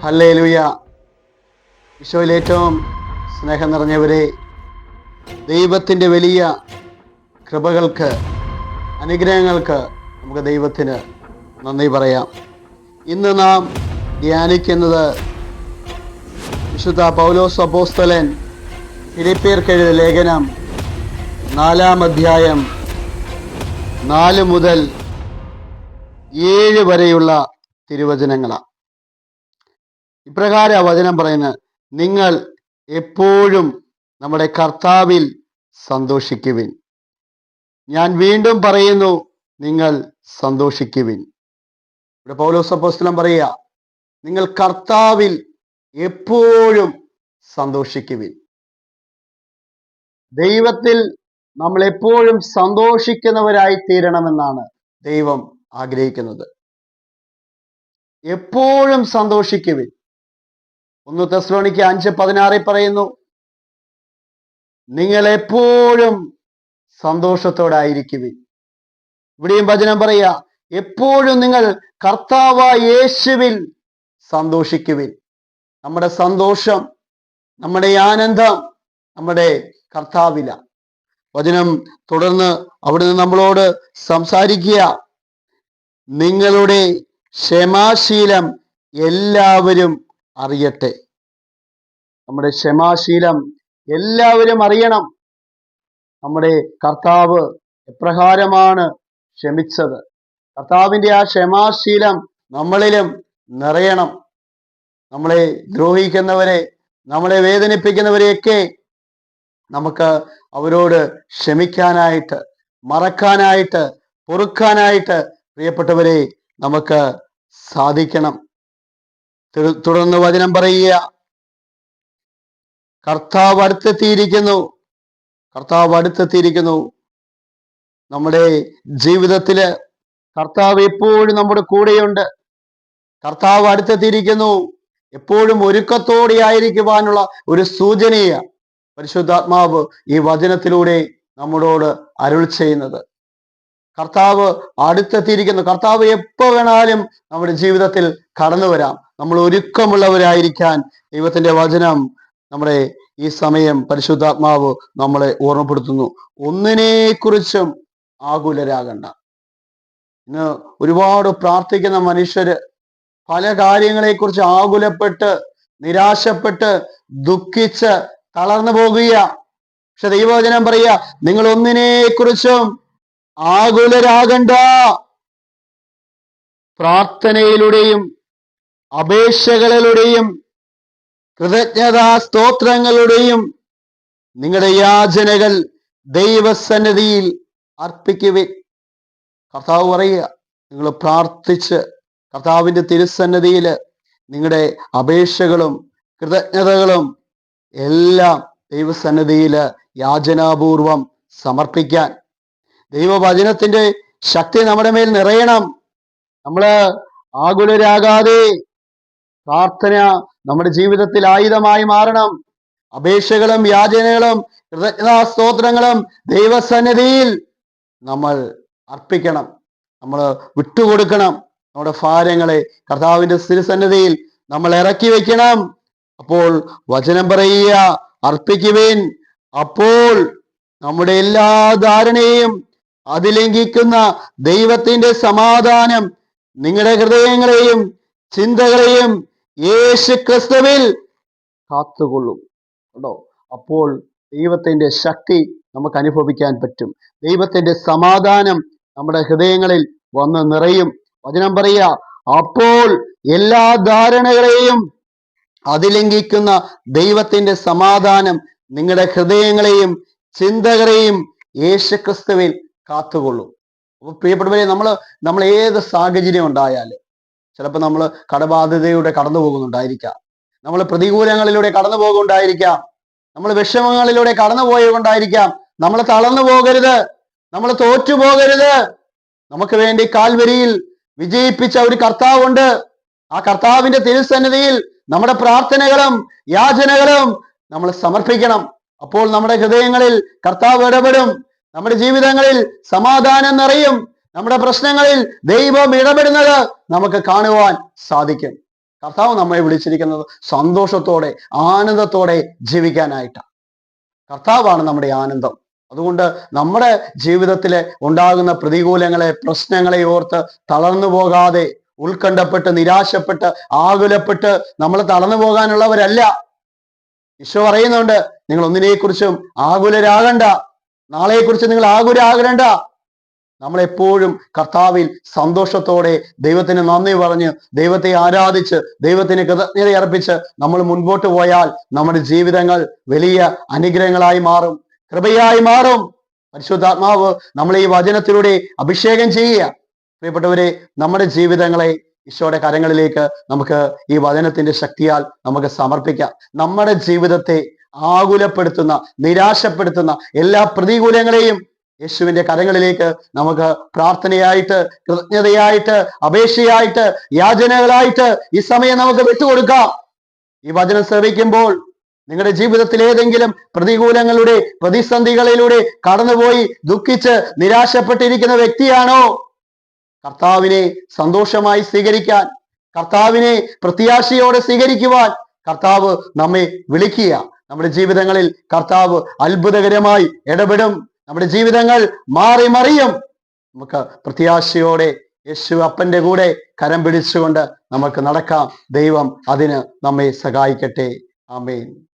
Hallelujah. ഈശോയിൽ ഏറ്റവും സ്നേഹം നിറഞ്ഞവരെ, ദൈവത്തിൻ്റെ വലിയ കൃപകൾക്ക്, അനുഗ്രഹങ്ങൾക്ക് നമുക്ക് ദൈവത്തിന് നന്ദി പറയാം. ഇന്ന് നാം ധ്യാനിക്കുന്നത് വിശുദ്ധ പൗലോസ് അപ്പോസ്തലൻ ഫിലിപ്പിയർക്കെഴുതിയ ലേഖനം 4-ാം അധ്യായം 4 മുതൽ 7 വരെയുള്ള തിരുവചനങ്ങളാണ്. ഇപ്രകാരം വചനം പറയുന്നത്: നിങ്ങൾ എപ്പോഴും നമ്മുടെ കർത്താവിൽ സന്തോഷിക്കുവിൻ. ഞാൻ വീണ്ടും പറയുന്നു, നിങ്ങൾ സന്തോഷിക്കുവിൻ. ഇവിടെ പൗലോസ് അപ്പോസ്തലൻ പറയുക, നിങ്ങൾ കർത്താവിൽ എപ്പോഴും സന്തോഷിക്കുവിൻ. ദൈവത്തിൽ നമ്മൾ എപ്പോഴും സന്തോഷിക്കുന്നവരായി തീരണമെന്നാണ് ദൈവം ആഗ്രഹിക്കുന്നത്. എപ്പോഴും സന്തോഷിക്കുവിൻ. 1 തെസ്സലോനിക്ക 5:16 പറയുന്നു, നിങ്ങൾ എപ്പോഴും സന്തോഷത്തോടായിരിക്കുവിൻ. ഇവിടെയും വചനം പറയുക, എപ്പോഴും നിങ്ങൾ കർത്താവായ യേശുവിൽ സന്തോഷിക്കുവിൻ. നമ്മുടെ സന്തോഷം, നമ്മുടെ ആനന്ദം നമ്മുടെ കർത്താവില. വചനം തുടർന്ന് അവിടുന്ന് നമ്മളോട് സംസാരിക്കുക, നിങ്ങളുടെ ക്ഷമാശീലം എല്ലാവരും അറിയട്ടെ. നമ്മുടെ ക്ഷമാശീലം എല്ലാവരും അറിയണം. നമ്മുടെ കർത്താവ് എപ്രകാരമാണ് ക്ഷമിച്ചത്, കർത്താവിൻ്റെ ആ ക്ഷമാശീലം നമ്മളിലും നിറയണം. നമ്മളെ ദ്രോഹിക്കുന്നവരെ, നമ്മളെ വേദനിപ്പിക്കുന്നവരെയൊക്കെ നമുക്ക് അവരോട് ക്ഷമിക്കാനായിട്ട്, മറക്കാനായിട്ട്, പൊറുക്കാനായിട്ട് പ്രിയപ്പെട്ടവരെ നമുക്ക് സാധിക്കണം. തുടർന്ന് വചനം പറയുക, കർത്താവ് അടുത്തെത്തിയിരിക്കുന്നു. കർത്താവ് അടുത്തെത്തിയിരിക്കുന്നു. നമ്മുടെ ജീവിതത്തില് കർത്താവ് എപ്പോഴും നമ്മുടെ കൂടെയുണ്ട്. കർത്താവ് അടുത്തെത്തിയിരിക്കുന്നു. എപ്പോഴും ഒരുക്കത്തോടെ ആയിരിക്കുവാനുള്ള ഒരു സൂചനയാണ് പരിശുദ്ധാത്മാവ് ഈ വചനത്തിലൂടെ നമ്മളോട് അരുൾ ചെയ്യുന്നത്. കർത്താവ് അടുത്തെത്തിയിരിക്കുന്നു. കർത്താവ് എപ്പോൾ വേണാലും നമ്മുടെ ജീവിതത്തിൽ കടന്നു വരാം. നമ്മൾ ഒരുക്കമുള്ളവരായിരിക്കാൻ ദൈവത്തിന്റെ വചനം നമ്മുടെ ഈ സമയം പരിശുദ്ധാത്മാവ് നമ്മളെ ഓർമ്മപ്പെടുത്തുന്നു. ഒന്നിനെക്കുറിച്ചും ആകുലരാകണ്ട. ഇന്ന് ഒരുപാട് പ്രാർത്ഥിക്കുന്ന മനുഷ്യര് പല കാര്യങ്ങളെക്കുറിച്ച് ആകുലപ്പെട്ട്, നിരാശപ്പെട്ട്, ദുഃഖിച്ച് തളർന്നു പോകുക. പക്ഷെ ദൈവവചനം പറയുക, നിങ്ങൾ ഒന്നിനെക്കുറിച്ചും ആകുലരാകണ്ട. പ്രാർത്ഥനയിലൂടെയും അപേക്ഷകളിലൂടെയും കൃതജ്ഞതാ സ്തോത്രങ്ങളുടെയും നിങ്ങളുടെ യാചനകൾ ദൈവസന്നിധിയിൽ അർപ്പിക്കുവിൻ. കർത്താവ് പറയുക, നിങ്ങൾ പ്രാർത്ഥിച്ച് കർത്താവിൻ്റെ തിരുസന്നിധിയിൽ നിങ്ങളുടെ അപേക്ഷകളും കൃതജ്ഞതകളും എല്ലാം ദൈവസന്നിധിയിൽ യാചനാപൂർവം സമർപ്പിക്കാൻ. ദൈവവചനത്തിന്റെ ശക്തി നമ്മുടെ മേൽ നിറയണം. നമ്മള് ആകുലരാകാതെ പ്രാർത്ഥന നമ്മുടെ ജീവിതത്തിൽ ആയുധമായി മാറണം. അപേക്ഷകളും യാചനകളും കൃതജ്ഞതാ സ്തോത്രങ്ങളും ദൈവസന്നിധിയിൽ നമ്മൾ അർപ്പിക്കണം. നമ്മൾ വിട്ടുകൊടുക്കണം. നമ്മുടെ ഭാരങ്ങളെ കർത്താവിന്റെ തിരുസന്നിധിയിൽ നമ്മൾ ഇറക്കി വെക്കണം. അപ്പോൾ വചനം പറയുക, അർപ്പിക്കുവിൻ. അപ്പോൾ നമ്മുടെ എല്ലാ ധാരണയെയും അതിലംഘിക്കുന്ന ദൈവത്തിന്റെ സമാധാനം നിങ്ങളുടെ ഹൃദയങ്ങളെയും ചിന്തകളെയും യേശു ക്രിസ്തുവിൽ കാത്തുകൊള്ളും. കേട്ടോ? അപ്പോൾ ദൈവത്തിന്റെ ശക്തി നമുക്ക് അനുഭവിക്കാൻ പറ്റും. ദൈവത്തിന്റെ സമാധാനം നമ്മുടെ ഹൃദയങ്ങളിൽ വന്ന് നിറയും. വചനം പറയുക, അപ്പോൾ എല്ലാ ധാരണകളെയും അതിലംഘിക്കുന്ന ദൈവത്തിന്റെ സമാധാനം നിങ്ങളുടെ ഹൃദയങ്ങളെയും ചിന്തകളെയും യേശു ക്രിസ്തുവിൽ കാത്തുകൊള്ളും. അപ്പൊ പ്രിയപ്പെട്ടവരെ, നമ്മൾ ഏത് സാഹചര്യം ഉണ്ടായാലും, ചിലപ്പോൾ നമ്മൾ കടബാധ്യതയുടെ കടന്നു പോകുന്നുണ്ടായിരിക്കാം, നമ്മൾ പ്രതികൂലങ്ങളിലൂടെ കടന്നു പോകുന്നുണ്ടായിരിക്കാം, നമ്മൾ വിഷമങ്ങളിലൂടെ കടന്നു പോയതുകൊണ്ടായിരിക്കാം. നമ്മൾ തളർന്നു പോകരുത്, നമ്മൾ തോറ്റു പോകരുത്. നമുക്ക് വേണ്ടി കാൽവരിയിൽ വിജയിപ്പിച്ച ഒരു കർത്താവുണ്ട്. ആ കർത്താവിന്റെ തിരുസന്നിധിയിൽ നമ്മുടെ പ്രാർത്ഥനകളും യാചനകളും നമ്മൾ സമർപ്പിക്കണം. അപ്പോൾ നമ്മുടെ ഹൃദയങ്ങളിൽ കർത്താവ് ഇടപെടും. നമ്മുടെ ജീവിതങ്ങളിൽ സമാധാനം നിറയും. നമ്മുടെ പ്രശ്നങ്ങളിൽ ദൈവം ഇടപെടുന്നത് നമുക്ക് കാണുവാൻ സാധിക്കും. കർത്താവ് നമ്മെ വിളിച്ചിരിക്കുന്നത് സന്തോഷത്തോടെ ആനന്ദത്തോടെ ജീവിക്കാനായിട്ടാണ്. കർത്താവാണ് നമ്മുടെ ആനന്ദം. അതുകൊണ്ട് നമ്മുടെ ജീവിതത്തിൽ ഉണ്ടാകുന്ന പ്രതികൂലങ്ങളെ, പ്രശ്നങ്ങളെ ഓർത്ത് തളർന്നു പോകാതെ, ഉത്കണ്ഠപ്പെട്ട്, നിരാശപ്പെട്ട്, ആകുലപ്പെട്ട് നമ്മൾ തളർന്നു പോകാനുള്ളവരല്ല. ഈശോ പറയുന്നുണ്ട്, നിങ്ങൾ ഒന്നിനെക്കുറിച്ചും ആകുലരാകണ്ട, നാളെക്കുറിച്ച് നിങ്ങൾ ആകുലരാകണ്ട. നമ്മളെപ്പോഴും കർത്താവിൽ സന്തോഷത്തോടെ ദൈവത്തിന് നന്ദി പറഞ്ഞ്, ദൈവത്തെ ആരാധിച്ച്, ദൈവത്തിന് കൃതജ്ഞത അർപ്പിച്ച് നമ്മൾ മുൻപോട്ട് പോയാൽ നമ്മുടെ ജീവിതങ്ങൾ വലിയ അനുഗ്രഹങ്ങളായി മാറും, കൃപയായി മാറും. പരിശുദ്ധാത്മാവ് നമ്മളെ ഈ വചനത്തിലൂടെ അഭിഷേകം ചെയ്യുക. പ്രിയപ്പെട്ടവരെ, നമ്മുടെ ജീവിതങ്ങളെ ഈശോയുടെ കരങ്ങളിലേക്ക് നമുക്ക് ഈ വചനത്തിന്റെ ശക്തിയാൽ നമുക്ക് സമർപ്പിക്കാം. നമ്മുടെ ജീവിതത്തെ ആകുലപ്പെടുത്തുന്ന, നിരാശപ്പെടുത്തുന്ന എല്ലാ പ്രതികൂലങ്ങളെയും യേശുവിന്റെ കരങ്ങളിലേക്ക് നമുക്ക് പ്രാർത്ഥനയായിട്ട്, കൃതജ്ഞതയായിട്ട്, അപേക്ഷയായിട്ട്, യാചനകളായിട്ട് ഈ സമയം നമുക്ക് വിട്ടുകൊടുക്കാം. ഈ വചനം ശ്രവിക്കുമ്പോൾ നിങ്ങളുടെ ജീവിതത്തിൽ ഏതെങ്കിലും പ്രതികൂലങ്ങളുടെ, പ്രതിസന്ധികളിലൂടെ കടന്നുപോയി ദുഃഖിച്ച് നിരാശപ്പെട്ടിരിക്കുന്ന വ്യക്തിയാണോ, കർത്താവിനെ സന്തോഷമായി സ്വീകരിക്കാൻ, കർത്താവിനെ പ്രത്യാശയോടെ സ്വീകരിക്കുവാൻ കർത്താവ് നമ്മെ വിളിക്കുക. നമ്മുടെ ജീവിതങ്ങളിൽ കർത്താവ് അത്ഭുതകരമായി ഇടപെടും. നമ്മുടെ ജീവിതങ്ങൾ മാറി മറിയും. നമുക്ക് പ്രത്യാശയോടെ യേശു അപ്പന്റെ കൂടെ കരം പിടിച്ചുകൊണ്ട് നമുക്ക് നടക്കാം. ദൈവം അതിന് നമ്മെ സഹായിക്കട്ടെ. ആമേൻ.